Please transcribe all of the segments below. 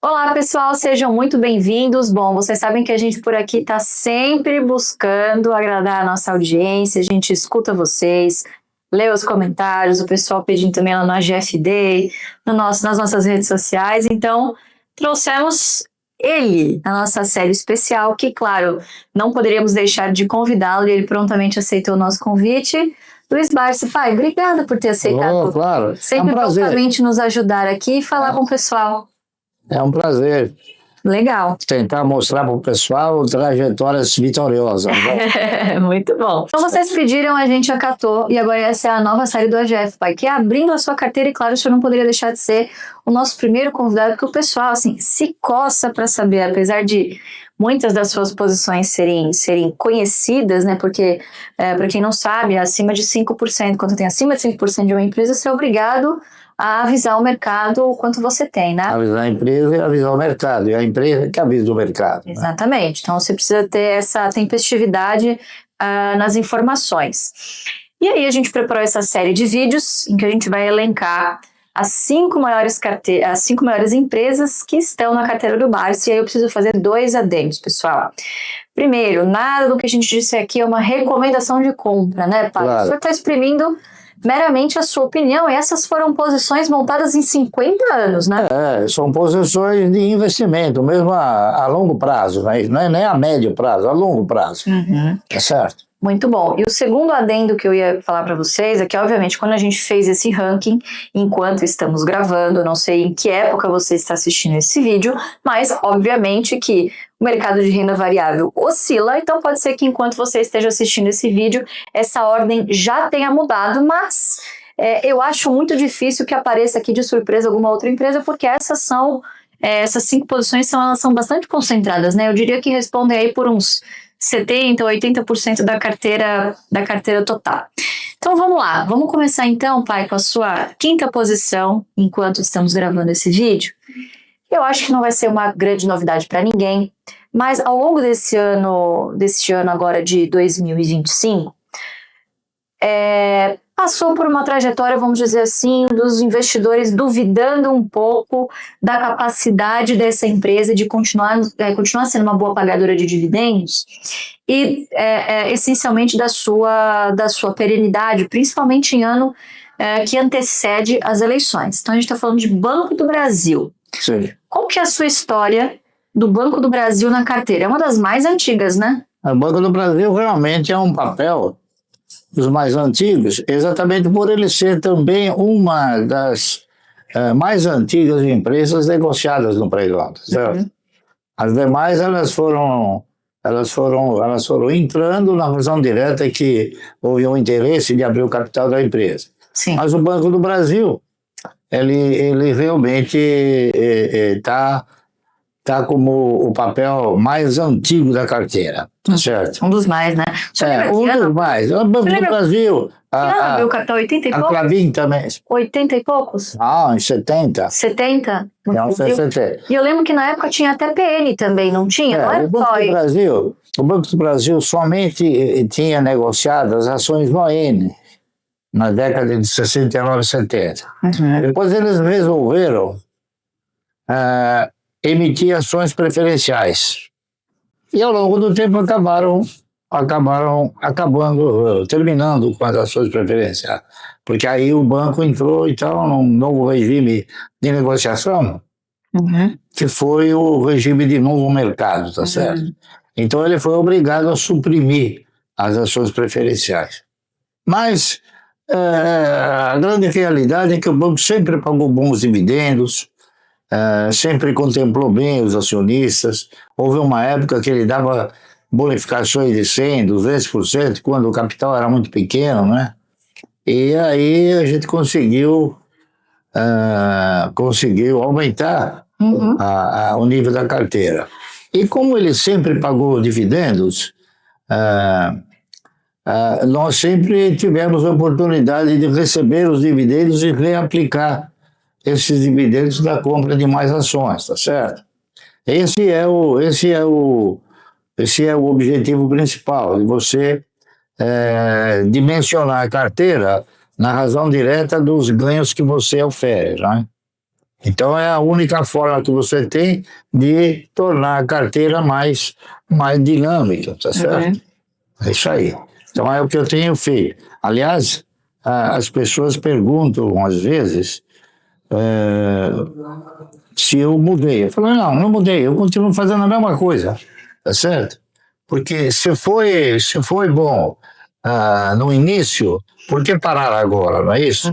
Olá, pessoal, sejam muito bem-vindos. Bom, vocês sabem que a gente por aqui está sempre buscando agradar a nossa audiência, a gente escuta vocês, lê os comentários, o pessoal pedindo também lá no AGF nas nossas redes sociais. Então, trouxemos ele na nossa série especial, que, claro, não poderíamos deixar de convidá-lo e ele prontamente aceitou o nosso convite. Luiz Barsi, pai, obrigada por ter aceitado. Claro, Sempre prontamente nos ajudar aqui e falar com o pessoal. É um prazer. Legal. Tentar mostrar para o pessoal trajetórias vitoriosas. Né? Muito bom. Então vocês pediram, a gente acatou, e agora essa é a nova série do AGF, pai, que é abrindo a sua carteira, e claro, o senhor não poderia deixar de ser o nosso primeiro convidado, porque o pessoal, assim, se coça para saber, apesar de muitas das suas posições serem conhecidas, né, porque, para quem não sabe, acima de 5%, quando tem acima de 5% de uma empresa, você é obrigado a avisar o mercado o quanto você tem, né? Avisar a empresa e avisar o mercado, e a empresa que avisa o mercado. Exatamente. Né? Então você precisa ter essa tempestividade nas informações. E aí a gente preparou essa série de vídeos em que a gente vai elencar as 5 maiores empresas que estão na carteira do Barsi. E aí eu preciso fazer 2 adendos, pessoal. Primeiro, nada do que a gente disse aqui é uma recomendação de compra, né, pai? Claro. O senhor está exprimindo meramente a sua opinião, e essas foram posições montadas em 50 anos, né? São posições de investimento, mesmo a longo prazo, né? Não é nem a médio prazo, a longo prazo. É certo? Muito bom. E o segundo adendo que eu ia falar para vocês é que, obviamente, quando a gente fez esse ranking, enquanto estamos gravando, eu não sei em que época você está assistindo esse vídeo, mas, obviamente, que o mercado de renda variável oscila, então pode ser que enquanto você esteja assistindo esse vídeo, essa ordem já tenha mudado, mas eu acho muito difícil que apareça aqui de surpresa alguma outra empresa, porque essas 5 posições elas são bastante concentradas, né? Eu diria que respondem aí por uns 70% ou 80% da carteira total. Então vamos lá, vamos começar então, pai, com a sua 5ª posição, enquanto estamos gravando esse vídeo. Eu acho que não vai ser uma grande novidade para ninguém, mas ao longo desse ano agora de 2025, passou por uma trajetória, vamos dizer assim, dos investidores duvidando um pouco da capacidade dessa empresa de continuar sendo uma boa pagadora de dividendos e, essencialmente, da sua perenidade, principalmente em ano que antecede as eleições. Então, a gente está falando de Banco do Brasil. Sim. Qual que é a sua história do Banco do Brasil na carteira? É uma das mais antigas, né? O Banco do Brasil realmente é um papel dos mais antigos, exatamente por ele ser também uma das mais antigas empresas negociadas no pregão, certo? As demais elas foram entrando na visão direta que houve um interesse de abrir o capital da empresa. Sim. Mas o Banco do Brasil ele realmente está como o papel mais antigo da carteira, certo? Um dos mais, né? Dos mais. O Banco do Brasil... abriu o capital 80 e poucos? A Clabin também. 80 e poucos? Não, em 70. 70? Não, 70. E eu lembro que na época tinha até PN também, não tinha? Não era o Banco do Brasil somente tinha negociado as ações no AN, na década de 69 e 70. Depois eles resolveram emitir ações preferenciais. E ao longo do tempo terminando com as ações preferenciais. Porque aí o banco entrou, então, num novo regime de negociação, que foi o regime de novo mercado, tá certo? Então ele foi obrigado a suprimir as ações preferenciais. Mas a grande realidade é que o banco sempre pagou bons dividendos, sempre contemplou bem os acionistas. Houve uma época que ele dava bonificações de 100%, 200%, quando o capital era muito pequeno, né? E aí a gente conseguiu aumentar o nível da carteira. E como ele sempre pagou dividendos, nós sempre tivemos a oportunidade de receber os dividendos e reaplicar esses dividendos da compra de mais ações, tá certo? Esse é o objetivo principal, de você dimensionar a carteira na razão direta dos ganhos que você ofere, né? Então é a única forma que você tem de tornar a carteira mais dinâmica, tá certo? É isso aí. Então é o que eu tenho feito. Aliás, as pessoas perguntam às vezes se eu mudei. Eu falo, não mudei, eu continuo fazendo a mesma coisa, tá certo? Porque se foi bom no início, por que parar agora, não é isso?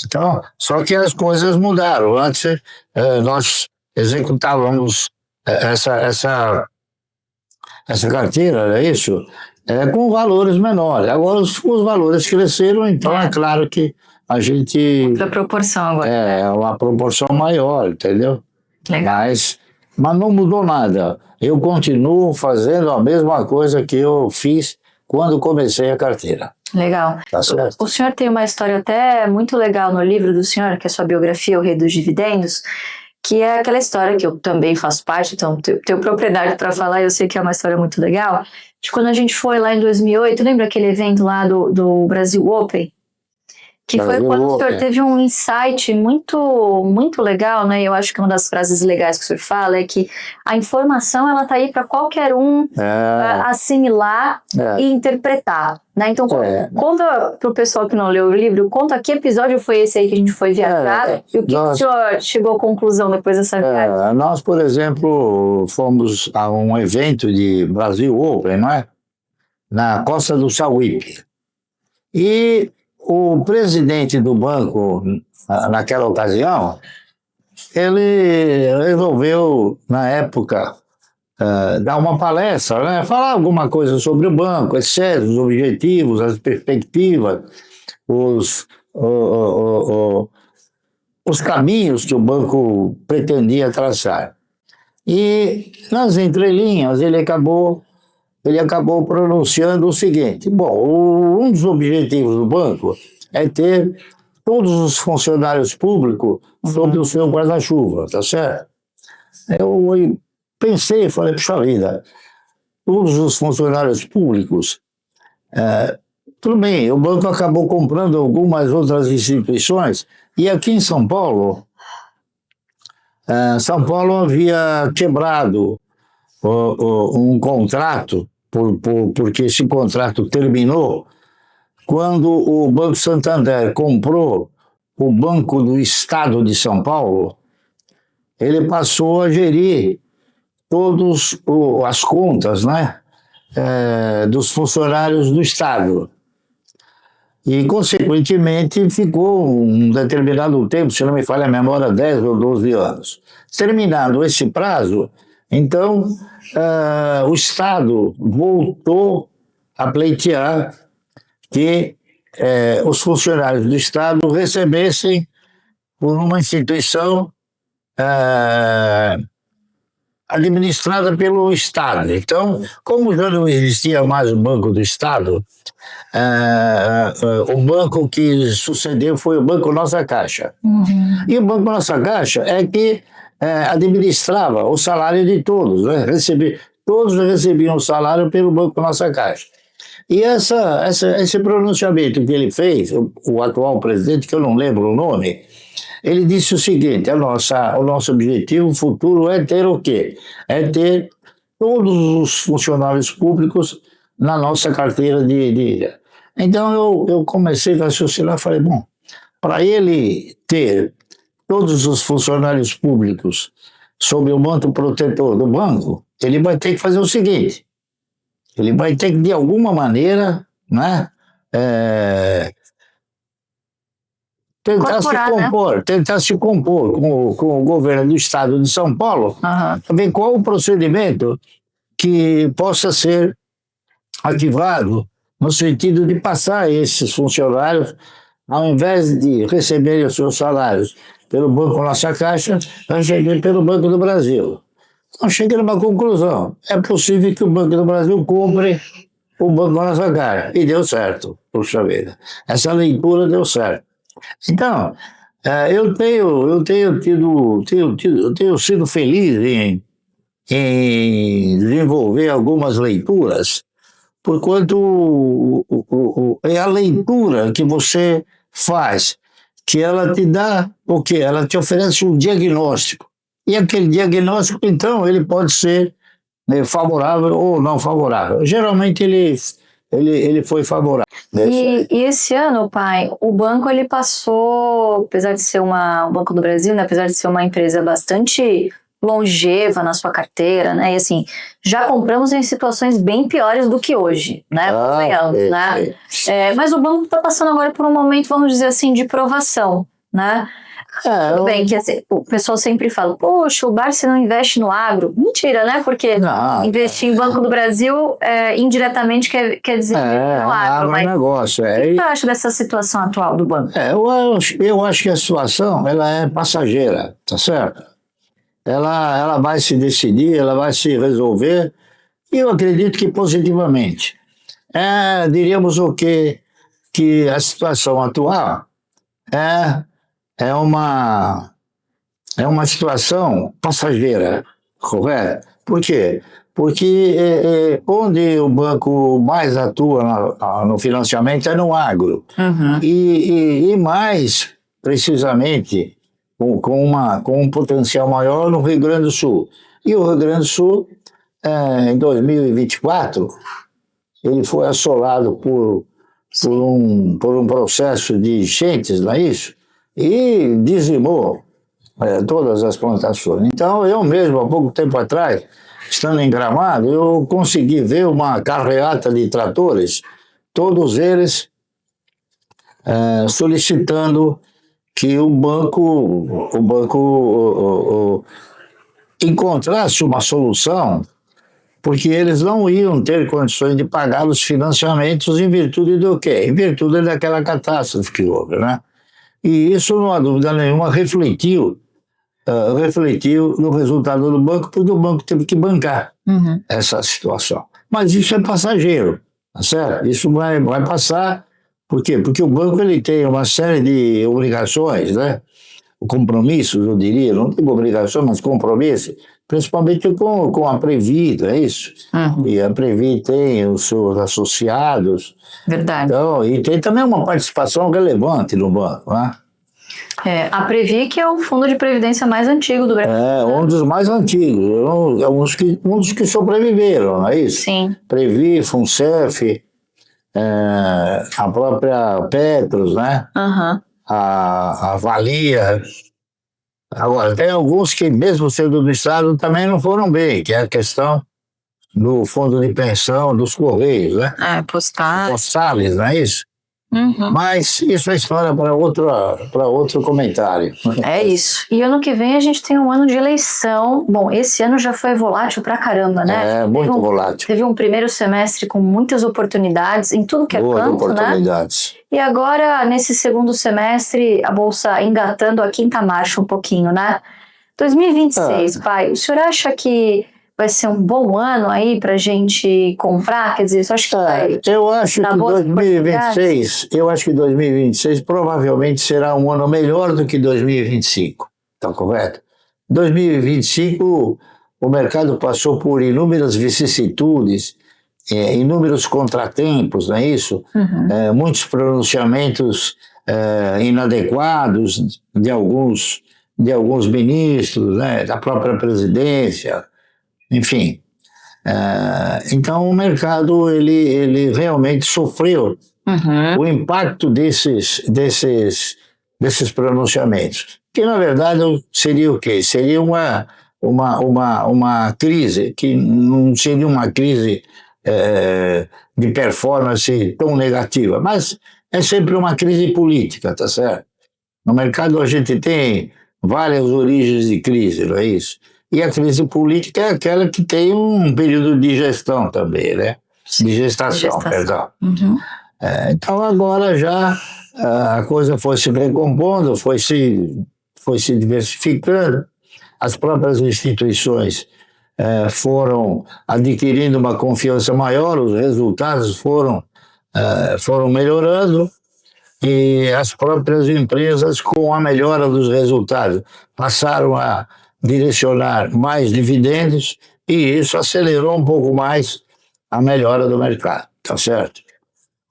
Então, só que as coisas mudaram. Antes, nós executávamos essa carteira, não é isso? Com valores menores. Agora os valores cresceram, então é claro que a gente... Outra proporção agora. É uma proporção maior, entendeu? Legal. Mas não mudou nada. Eu continuo fazendo a mesma coisa que eu fiz quando comecei a carteira. Legal. Tá certo? O senhor tem uma história até muito legal no livro do senhor, que é a sua biografia, O Rei dos Dividendos, que é aquela história que eu também faço parte, então tenho propriedade para falar, eu sei que é uma história muito legal, de quando a gente foi lá em 2008, lembra aquele evento lá do Brasil Open? Que foi quando o senhor teve um insight muito, muito legal, né? Eu acho que uma das frases legais que o senhor fala é que a informação, ela tá aí para qualquer um assimilar e interpretar, né? Então, conta pro pessoal que não leu o livro, conta que episódio foi esse aí que a gente foi viajar e o que o senhor chegou à conclusão depois dessa viagem? Nós, por exemplo, fomos a um evento de Brasil Open, não é? Na Costa do Sauípe. E o presidente do banco, naquela ocasião, ele resolveu, na época, dar uma palestra, né? Falar alguma coisa sobre o banco, etc., os objetivos, as perspectivas, os caminhos que o banco pretendia traçar. E, nas entrelinhas, ele acabou pronunciando o seguinte: bom, um dos objetivos do banco é ter todos os funcionários públicos sob o seu guarda-chuva, tá certo? Eu pensei, falei, puxa vida, todos os funcionários públicos, tudo bem, o banco acabou comprando algumas outras instituições, e aqui em São Paulo, havia quebrado um contrato, porque esse contrato terminou quando o Banco Santander comprou o Banco do Estado de São Paulo. Ele passou a gerir todas as contas, né, dos funcionários do Estado. E, consequentemente, ficou um determinado tempo, se não me falha a memória, 10 ou 12 anos. Terminado esse prazo, então, o Estado voltou a pleitear que os funcionários do Estado recebessem por uma instituição administrada pelo Estado. Então, como já não existia mais o Banco do Estado, o banco que sucedeu foi o Banco Nossa Caixa. E o Banco Nossa Caixa é que administrava o salário de todos, né? Todos recebiam o salário pelo Banco Nossa Caixa. E esse pronunciamento que ele fez, o atual presidente, que eu não lembro o nome, ele disse o seguinte: o nosso objetivo futuro é ter o quê? É ter todos os funcionários públicos na nossa carteira de... Então eu comecei a raciocinar e falei, bom, para ele ter todos os funcionários públicos sob o manto protetor do banco, ele vai ter que fazer o seguinte: ele vai ter que, de alguma maneira, né, tentar se compor com o governo do Estado de São Paulo, para ver qual o procedimento que possa ser ativado no sentido de passar esses funcionários, ao invés de receberem os seus salários pelo Banco Nossa Caixa, receber pelo Banco do Brasil. Então cheguei numa conclusão: é possível que o Banco do Brasil compre o Banco Nossa Caixa. E deu certo, puxa vida. Essa leitura deu certo. Então, eu tenho sido feliz em desenvolver algumas leituras, porquanto é a leitura que você faz que ela te dá o quê? Ela te oferece um diagnóstico. E aquele diagnóstico, então, ele pode ser favorável ou não favorável. Geralmente ele foi favorável. E esse ano, pai, o banco ele passou, apesar de ser o Banco do Brasil, né, apesar de ser uma empresa bastante longeva na sua carteira, né, e assim, já compramos em situações bem piores do que hoje, né, né? Mas o banco está passando agora por um momento, vamos dizer assim, de provação, né? Tudo bem que assim, o pessoal sempre fala, poxa, o Barsi não investe no agro. Mentira, né? Porque investir em Banco do Brasil indiretamente quer dizer no agro. Mas negócio. O que você acha dessa situação atual do banco? Eu acho que a situação ela é passageira, tá certo? Ela vai se decidir, ela vai se resolver, e eu acredito que positivamente. Diríamos o quê? Que a situação atual é uma situação passageira, correto? Por quê? Porque onde o banco mais atua no financiamento é no agro. Uhum. E mais precisamente com um potencial maior no Rio Grande do Sul. E o Rio Grande do Sul, em 2024, ele foi assolado por um processo de enchentes, não é isso? E dizimou todas as plantações. Então, eu mesmo, há pouco tempo atrás, estando em Gramado, eu consegui ver uma carreata de tratores, todos eles solicitando que o banco encontrasse uma solução, porque eles não iam ter condições de pagar os financiamentos em virtude do quê? Em virtude daquela catástrofe que houve, né? E isso, não há dúvida nenhuma, refletiu no resultado do banco, porque o banco teve que bancar essa situação. Mas isso é passageiro, tá certo? Isso vai passar, por quê? Porque o banco ele tem uma série de obrigações, né? Compromissos, eu diria, não digo obrigações, mas compromissos, principalmente com a Previ, não é isso? E a Previ tem os seus associados. Verdade. Então, e tem também uma participação relevante no banco, né? A Previ, que é o fundo de previdência mais antigo do Brasil. Um dos mais antigos, um dos que sobreviveram, não é isso? Sim. Previ, Funcef, a própria Petros, né? A Valia. Agora, tem alguns que, mesmo sendo do Estado, também não foram bem, que é a questão do fundo de pensão dos Correios, né? Postales, não é isso? Mas isso é história para outro comentário. É isso. E ano que vem a gente tem um ano de eleição. Bom, esse ano já foi volátil pra caramba, né? Muito volátil. Teve um primeiro semestre com muitas oportunidades em tudo que é canto, oportunidades. Né? E agora, nesse segundo semestre, a Bolsa engatando a quinta marcha um pouquinho, né? 2026, pai, o senhor acha que vai ser um bom ano aí pra gente comprar? Quer dizer, eu acho que eu acho que 2026 provavelmente será um ano melhor do que 2025. Tá correto? 2025 o mercado passou por inúmeras vicissitudes, inúmeros contratempos, não é isso? Muitos pronunciamentos inadequados de alguns ministros, né, da própria presidência. Enfim, então o mercado ele realmente sofreu o impacto desses pronunciamentos, que na verdade seria o quê? Seria uma crise, que não seria uma crise de performance tão negativa, mas é sempre uma crise política, tá certo? No mercado a gente tem várias origens de crise, não é isso? E a crise política é aquela que tem um período de gestão também, né? De gestação, perdão. Então agora já a coisa foi se recompondo, foi se diversificando, as próprias instituições foram adquirindo uma confiança maior, os resultados foram melhorando, e as próprias empresas, com a melhora dos resultados, passaram a direcionar mais dividendos, e isso acelerou um pouco mais a melhora do mercado, tá certo?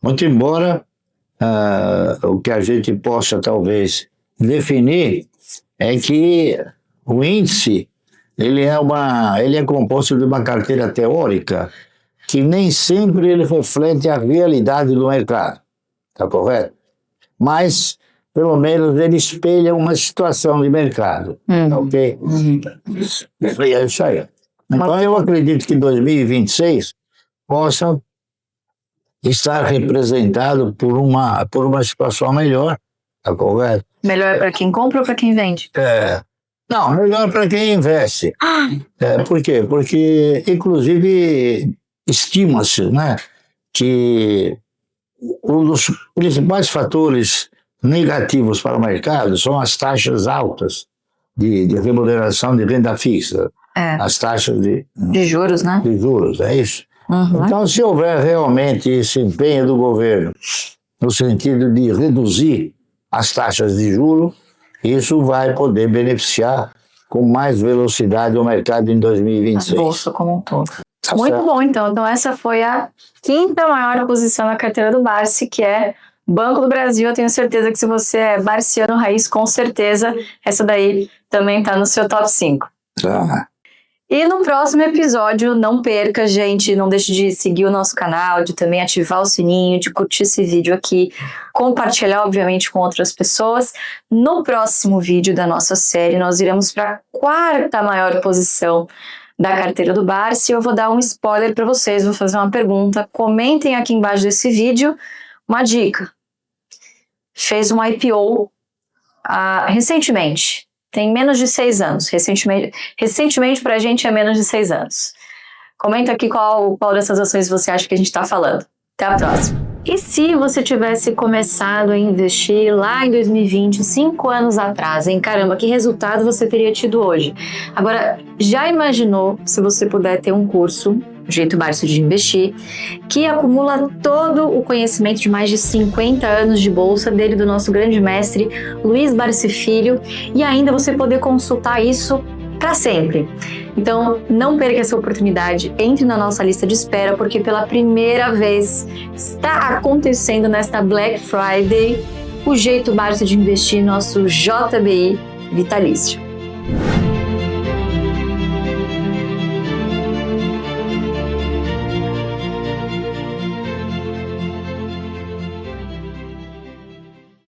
Muito embora o que a gente possa talvez definir é que o índice ele é composto de uma carteira teórica que nem sempre ele reflete a realidade do mercado, tá correto? Mas pelo menos ele espelha uma situação de mercado, ok? E é isso aí. Então eu acredito que 2026 possa estar representado por uma situação melhor, tá correto? Melhor para quem compra ou para quem vende? Não, melhor para quem investe. Por quê? Porque, inclusive, estima-se, né, que um dos principais fatores negativos para o mercado são as taxas altas de remuneração de renda fixa. As taxas de juros, né? De juros, é isso. Então, se houver realmente esse empenho do governo no sentido de reduzir as taxas de juros, isso vai poder beneficiar com mais velocidade o mercado em 2026. A bolsa como um todo. Tá Muito certo. bom, então. Então, essa foi a 5ª maior posição na carteira do Barsi, que é Banco do Brasil. Eu tenho certeza que se você é barciano raiz, com certeza essa daí também está no seu top 5. Tá. E no próximo episódio, não perca, gente, não deixe de seguir o nosso canal, de também ativar o sininho, de curtir esse vídeo aqui, compartilhar, obviamente, com outras pessoas. No próximo vídeo da nossa série, nós iremos para a 4ª maior posição da carteira do Barsi. Eu vou dar um spoiler para vocês, vou fazer uma pergunta. Comentem aqui embaixo desse vídeo uma dica. Fez um IPO recentemente. Tem menos de 6 anos. Recentemente pra gente é menos de 6 anos. Comenta aqui qual dessas ações você acha que a gente tá falando. Até a próxima. E se você tivesse começado a investir lá em 2020, 5 anos atrás, hein? Caramba, que resultado você teria tido hoje? Agora, já imaginou se você puder ter um curso, Jeito Barsi de Investir, que acumula todo o conhecimento de mais de 50 anos de bolsa dele, do nosso grande mestre Luiz Barsi Filho, e ainda você poder consultar isso para sempre. Então, não perca essa oportunidade, entre na nossa lista de espera, porque pela primeira vez está acontecendo nesta Black Friday o Jeito Barsi de Investir, nosso JBI vitalício.